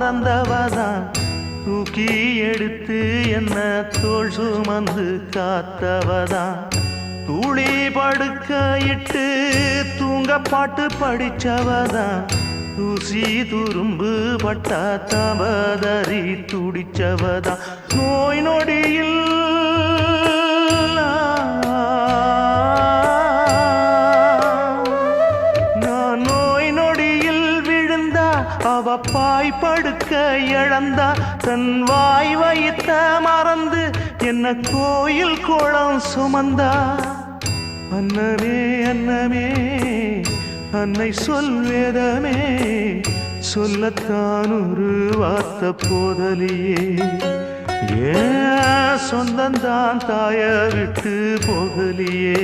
மறந்தவதான் தூக்கி எடுத்து என்ன தோள் சுமந்து காத்தவதான் தூளி படுக்கையிட்டு தூங்க பாட்டு படிச்சவதான் தூசி துரும்பு பட்டா தவதறி துடிச்சவதான் நோய் நொடியில் நான் நோய் நொடியில் விழுந்தா அவ பாய் படுக்க இழந்தா தன் வாய் வைத்த மறந்து என்ன கோயில் கோலம் சுமந்தா அன்னமே அன்னமே அன்னை சொல் வேதமே சொல்லத்தான் ஒரு வார்த்தை போதலியே ஏன் சொந்தந்தான் தாய விட்டு போகலியே